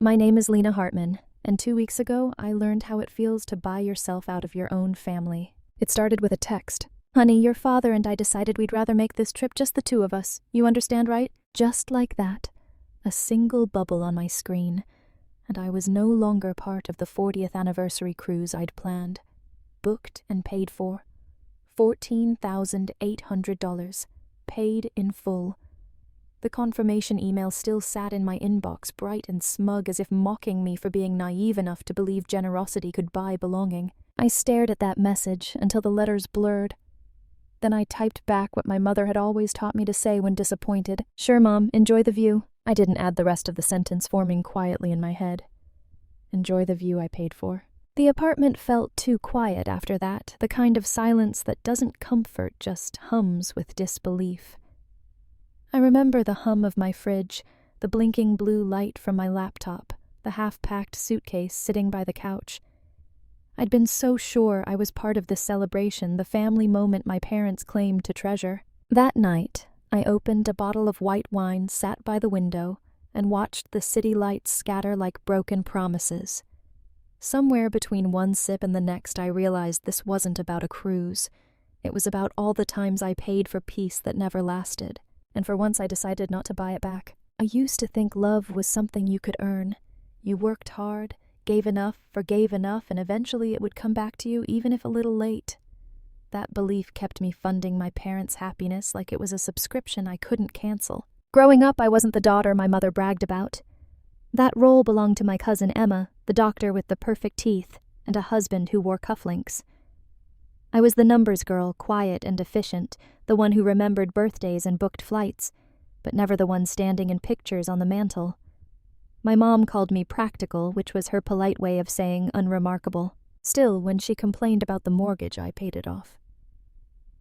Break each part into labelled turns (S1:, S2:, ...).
S1: My name is Lena Hartman, and 2 weeks ago, I learned how it feels to buy yourself out of your own family. It started with a text. Honey, your father and I decided we'd rather make this trip just the two of us. You understand, right? Just like that. A single bubble on my screen, and I was no longer part of the 40th anniversary cruise I'd planned. Booked and paid for. $14,800. Paid in full. The confirmation email still sat in my inbox, bright and smug, as if mocking me for being naive enough to believe generosity could buy belonging. I stared at that message until the letters blurred. Then I typed back what my mother had always taught me to say when disappointed. Sure, Mom, enjoy the view. I didn't add the rest of the sentence forming quietly in my head. Enjoy the view I paid for. The apartment felt too quiet after that, the kind of silence that doesn't comfort, just hums with disbelief. I remember the hum of my fridge, the blinking blue light from my laptop, the half-packed suitcase sitting by the couch. I'd been so sure I was part of this celebration, the family moment my parents claimed to treasure. That night, I opened a bottle of white wine, sat by the window, and watched the city lights scatter like broken promises. Somewhere between one sip and the next, I realized this wasn't about a cruise. It was about all the times I paid for peace that never lasted, and for once I decided not to buy it back. I used to think love was something you could earn. You worked hard, gave enough, forgave enough, and eventually it would come back to you, even if a little late. That belief kept me funding my parents' happiness like it was a subscription I couldn't cancel. Growing up, I wasn't the daughter my mother bragged about. That role belonged to my cousin Emma, the doctor with the perfect teeth, and a husband who wore cufflinks. I was the numbers girl, quiet and efficient, the one who remembered birthdays and booked flights, but never the one standing in pictures on the mantel. My mom called me practical, which was her polite way of saying unremarkable. Still, when she complained about the mortgage, I paid it off.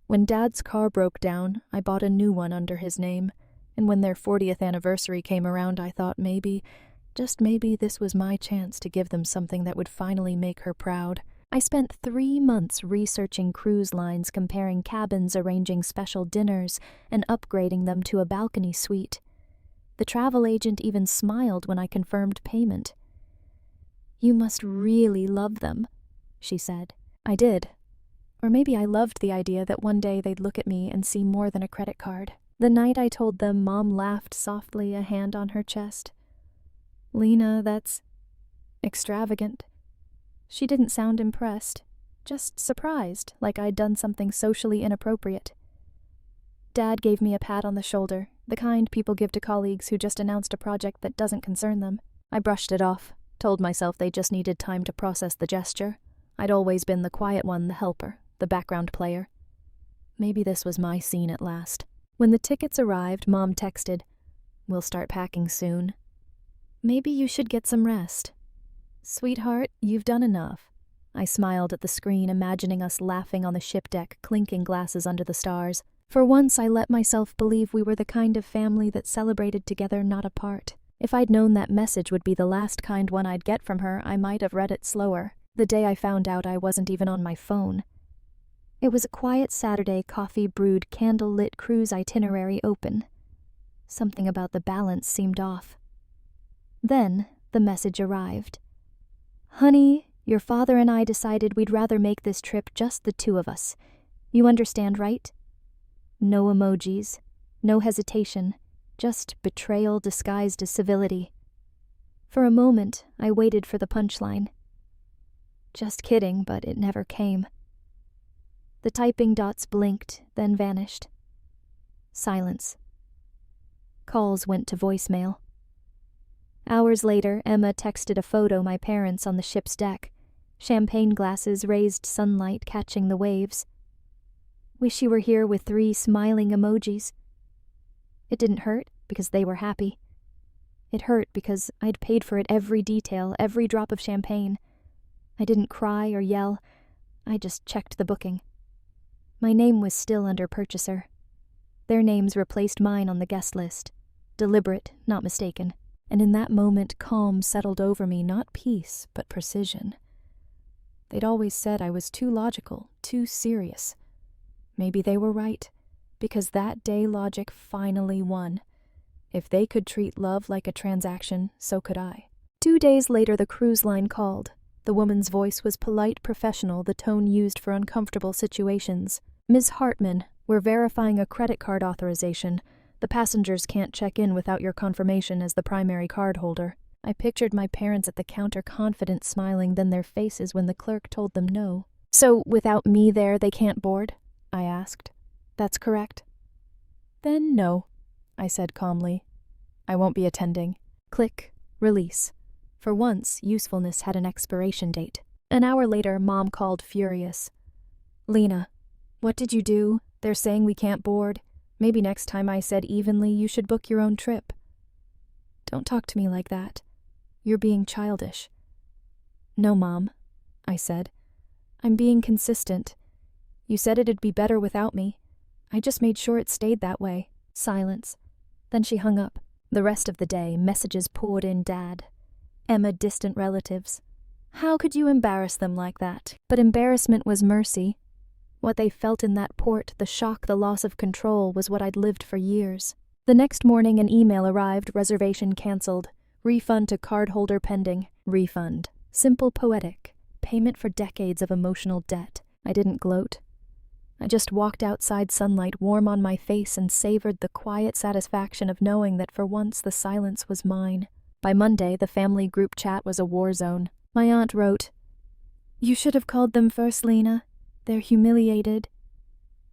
S1: When Dad's car broke down, I bought a new one under his name, and when their 40th anniversary came around, I thought maybe, just maybe, this was my chance to give them something that would finally make her proud. I spent 3 months researching cruise lines, comparing cabins, arranging special dinners, and upgrading them to a balcony suite. The travel agent even smiled when I confirmed payment. You must really love them, she said. I did. Or maybe I loved the idea that one day they'd look at me and see more than a credit card. The night I told them, Mom laughed softly, a hand on her chest. Lena, that's extravagant. She didn't sound impressed, just surprised, like I'd done something socially inappropriate. Dad gave me a pat on the shoulder, the kind people give to colleagues who just announced a project that doesn't concern them. I brushed it off, told myself they just needed time to process the gesture. I'd always been the quiet one, the helper, the background player. Maybe this was my scene at last. When the tickets arrived, Mom texted, "We'll start packing soon. Maybe you should get some rest." Sweetheart, you've done enough. I smiled at the screen, imagining us laughing on the ship deck, clinking glasses under the stars. For once, I let myself believe we were the kind of family that celebrated together, not apart. If I'd known that message would be the last kind one I'd get from her, I might have read it slower. The day I found out, I wasn't even on my phone. It was a quiet Saturday, coffee-brewed, candle-lit cruise itinerary open. Something about the balance seemed off. Then the message arrived. Honey, your father and I decided we'd rather make this trip just the two of us. You understand, right? No emojis, no hesitation, just betrayal disguised as civility. For a moment, I waited for the punchline. Just kidding, but it never came. The typing dots blinked, then vanished. Silence. Calls went to voicemail. Hours later, Emma texted a photo my parents on the ship's deck. Champagne glasses, raised sunlight catching the waves. Wish you were here with 3 smiling emojis. It didn't hurt because they were happy. It hurt because I'd paid for it, every detail, every drop of champagne. I didn't cry or yell. I just checked the booking. My name was still under purchaser. Their names replaced mine on the guest list. Deliberate, not mistaken. And in that moment, calm settled over me, not peace, but precision. They'd always said I was too logical, too serious. Maybe they were right, because that day logic finally won. If they could treat love like a transaction, so could I. 2 days later, the cruise line called. The woman's voice was polite, professional, the tone used for uncomfortable situations. "Ms. Hartman, we're verifying a credit card authorization. The passengers can't check in without your confirmation as the primary cardholder." I pictured my parents at the counter, confident, smiling, then their faces when the clerk told them no. "So, without me there, they can't board?" I asked. "That's correct." "Then no," I said calmly. "I won't be attending." Click. Release. For once, usefulness had an expiration date. An hour later, Mom called, furious. "Lena, what did you do? They're saying we can't board. Maybe next time I said evenly you should book your own trip." "Don't talk to me like that. You're being childish." "No, Mom," I said. "I'm being consistent. You said it'd be better without me. I just made sure it stayed that way." Silence. Then she hung up. The rest of the day, messages poured in. Dad, Emma, distant relatives. How could you embarrass them like that? But embarrassment was mercy. What they felt in that port, the shock, the loss of control, was what I'd lived for years. The next morning, an email arrived, reservation canceled. Refund to cardholder pending. Refund. Simple, poetic. Payment for decades of emotional debt. I didn't gloat. I just walked outside, sunlight warm on my face, and savored the quiet satisfaction of knowing that for once the silence was mine. By Monday, the family group chat was a war zone. My aunt wrote, "You should have called them first, Lena. They're humiliated."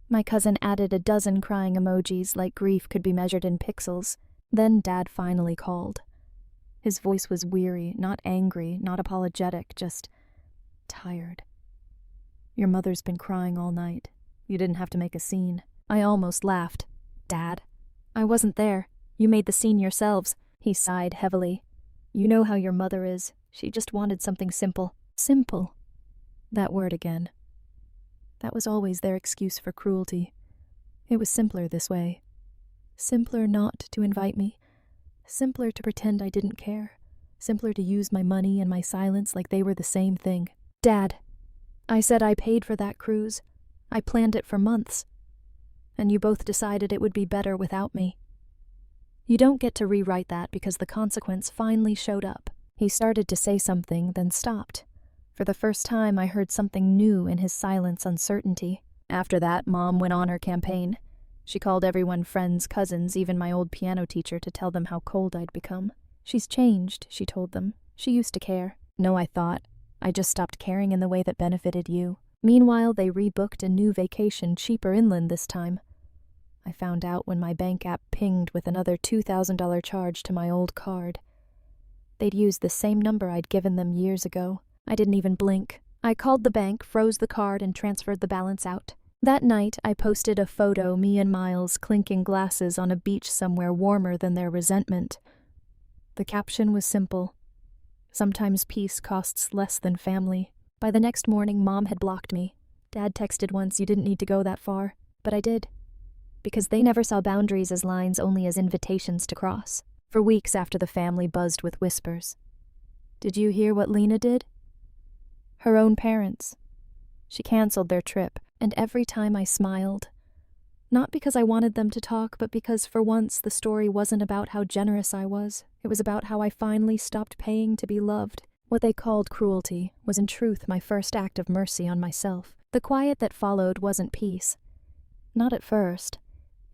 S1: My cousin added a dozen crying emojis, like grief could be measured in pixels. Then Dad finally called. His voice was weary, not angry, not apologetic, just tired. "Your mother's been crying all night. You didn't have to make a scene." I almost laughed. "Dad, I wasn't there. You made the scene yourselves." He sighed heavily. "You know how your mother is. She just wanted something simple." Simple. That word again. That was always their excuse for cruelty. It was simpler this way. Simpler not to invite me. Simpler to pretend I didn't care. Simpler to use my money and my silence like they were the same thing. "Dad, I said I paid for that cruise. I planned it for months. And you both decided it would be better without me. You don't get to rewrite that because the consequence finally showed up." He started to say something, then stopped. For the first time, I heard something new in his silence, uncertainty. After that, Mom went on her campaign. She called everyone friends, cousins, even my old piano teacher, to tell them how cold I'd become. "She's changed," she told them. "She used to care." No, I thought. I just stopped caring in the way that benefited you. Meanwhile, they rebooked a new vacation, cheaper inland this time. I found out when my bank app pinged with another $2,000 charge to my old card. They'd used the same number I'd given them years ago. I didn't even blink. I called the bank, froze the card, and transferred the balance out. That night, I posted a photo, me and Miles clinking glasses on a beach somewhere warmer than their resentment. The caption was simple. "Sometimes peace costs less than family." By the next morning, Mom had blocked me. Dad texted once, "You didn't need to go that far." But I did. Because they never saw boundaries as lines, only as invitations to cross. For weeks after, the family buzzed with whispers. "Did you hear what Lena did?" Her own parents. She canceled their trip, and every time I smiled. Not because I wanted them to talk, but because for once the story wasn't about how generous I was. It was about how I finally stopped paying to be loved. What they called cruelty was in truth my first act of mercy on myself. The quiet that followed wasn't peace. Not at first.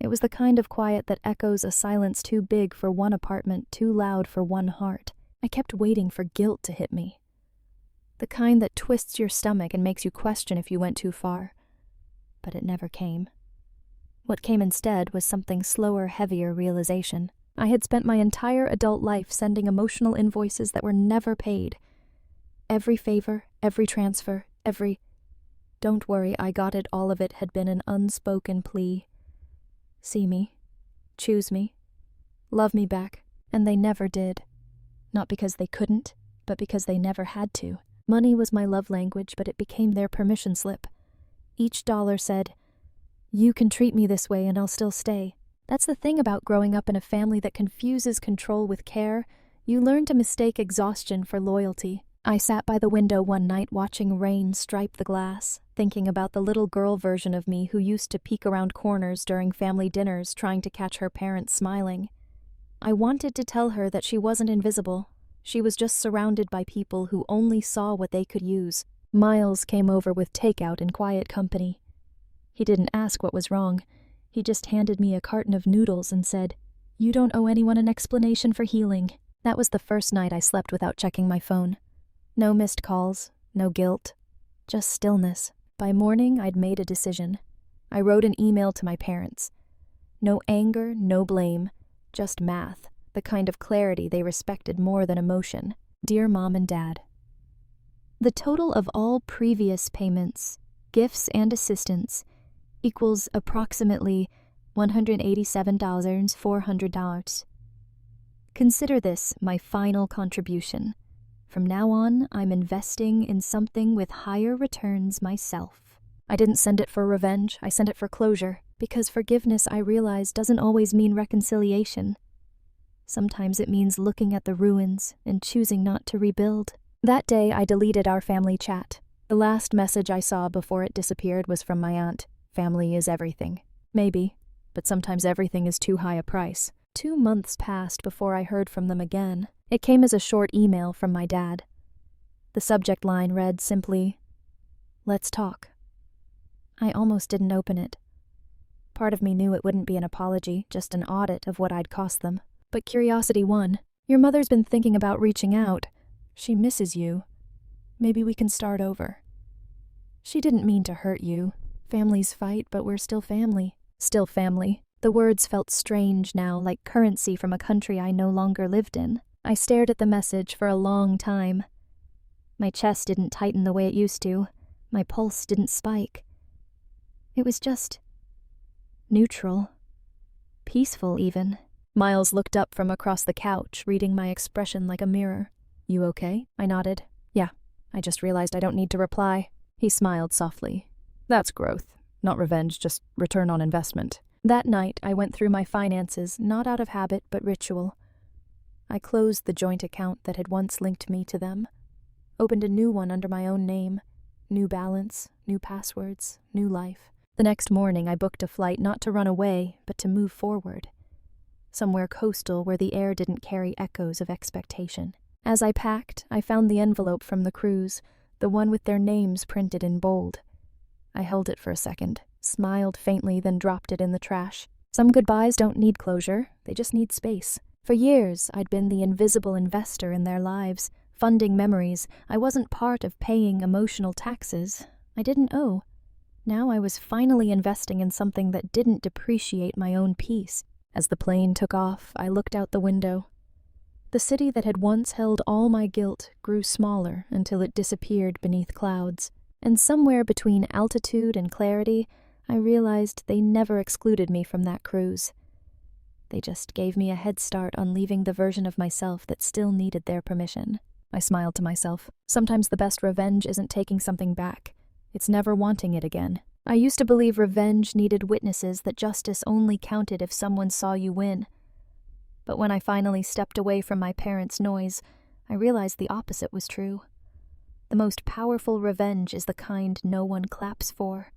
S1: It was the kind of quiet that echoes a silence too big for one apartment, too loud for one heart. I kept waiting for guilt to hit me. The kind that twists your stomach and makes you question if you went too far. But it never came. What came instead was something slower, heavier realization. I had spent my entire adult life sending emotional invoices that were never paid. Every favor, every transfer, every "Don't worry, I got it," all of it had been an unspoken plea. See me. Choose me. Love me back. And they never did. Not because they couldn't, but because they never had to. Money was my love language, but it became their permission slip. Each dollar said, "You can treat me this way and I'll still stay." That's the thing about growing up in a family that confuses control with care. You learn to mistake exhaustion for loyalty. I sat by the window one night watching rain stripe the glass, thinking about the little girl version of me who used to peek around corners during family dinners trying to catch her parents smiling. I wanted to tell her that she wasn't invisible, She was just surrounded by people who only saw what they could use. Miles came over with takeout in quiet company. He didn't ask what was wrong. He just handed me a carton of noodles and said, "You don't owe anyone an explanation for healing." That was the first night I slept without checking my phone. No missed calls, no guilt, just stillness. By morning, I'd made a decision. I wrote an email to my parents. No anger, no blame, just math, the kind of clarity they respected more than emotion. Dear Mom and Dad, the total of all previous payments, gifts and assistance, equals approximately $187,400. Consider this my final contribution. From now on, I'm investing in something with higher returns myself. I didn't send it for revenge, I sent it for closure, because forgiveness, I realize, doesn't always mean reconciliation. Sometimes it means looking at the ruins and choosing not to rebuild. That day, I deleted our family chat. The last message I saw before it disappeared was from my aunt. Family is everything. Maybe, but sometimes everything is too high a price. 2 months passed before I heard from them again. It came as a short email from my dad. The subject line read simply, "Let's talk." I almost didn't open it. Part of me knew it wouldn't be an apology, just an audit of what I'd cost them. But curiosity won. "Your mother's been thinking about reaching out. She misses you. Maybe we can start over. She didn't mean to hurt you. Families fight, but we're still family." Still family. The words felt strange now, like currency from a country I no longer lived in. I stared at the message for a long time. My chest didn't tighten the way it used to. My pulse didn't spike. It was just neutral. Peaceful, even. Miles looked up from across the couch, reading my expression like a mirror. "You okay?" I nodded. "Yeah, I just realized I don't need to reply." He smiled softly. "That's growth. Not revenge, just return on investment." That night, I went through my finances, not out of habit, but ritual. I closed the joint account that had once linked me to them, opened a new one under my own name, new balance, new passwords, new life. The next morning, I booked a flight not to run away, but to move forward. Somewhere coastal where the air didn't carry echoes of expectation. As I packed, I found the envelope from the cruise, the one with their names printed in bold. I held it for a second, smiled faintly, then dropped it in the trash. Some goodbyes don't need closure, they just need space. For years, I'd been the invisible investor in their lives, funding memories. I wasn't part of paying emotional taxes. I didn't owe. Now I was finally investing in something that didn't depreciate my own peace. As the plane took off, I looked out the window. The city that had once held all my guilt grew smaller until it disappeared beneath clouds. And somewhere between altitude and clarity, I realized they never excluded me from that cruise. They just gave me a head start on leaving the version of myself that still needed their permission. I smiled to myself. Sometimes the best revenge isn't taking something back. It's never wanting it again. I used to believe revenge needed witnesses, that justice only counted if someone saw you win. But when I finally stepped away from my parents' noise, I realized the opposite was true. The most powerful revenge is the kind no one claps for.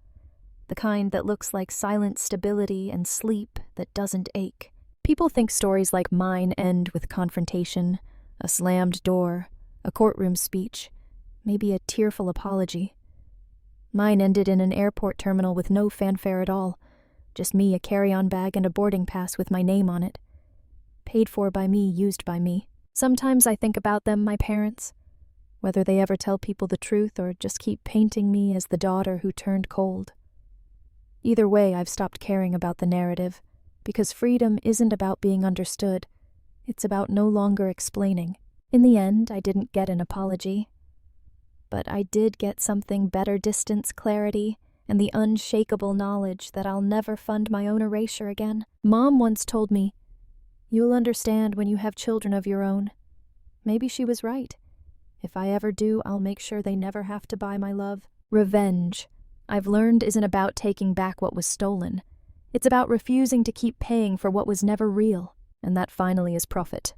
S1: The kind that looks like silent stability and sleep that doesn't ache. People think stories like mine end with confrontation, a slammed door, a courtroom speech, maybe a tearful apology. Mine ended in an airport terminal with no fanfare at all, just me, a carry-on bag, and a boarding pass with my name on it. Paid for by me, used by me. Sometimes I think about them, my parents. Whether they ever tell people the truth or just keep painting me as the daughter who turned cold. Either way, I've stopped caring about the narrative, because freedom isn't about being understood. It's about no longer explaining. In the end, I didn't get an apology. But I did get something: better distance, clarity, and the unshakable knowledge that I'll never fund my own erasure again. Mom once told me, "You'll understand when you have children of your own." Maybe she was right. If I ever do, I'll make sure they never have to buy my love. Revenge, I've learned, isn't about taking back what was stolen. It's about refusing to keep paying for what was never real, and that finally is profit.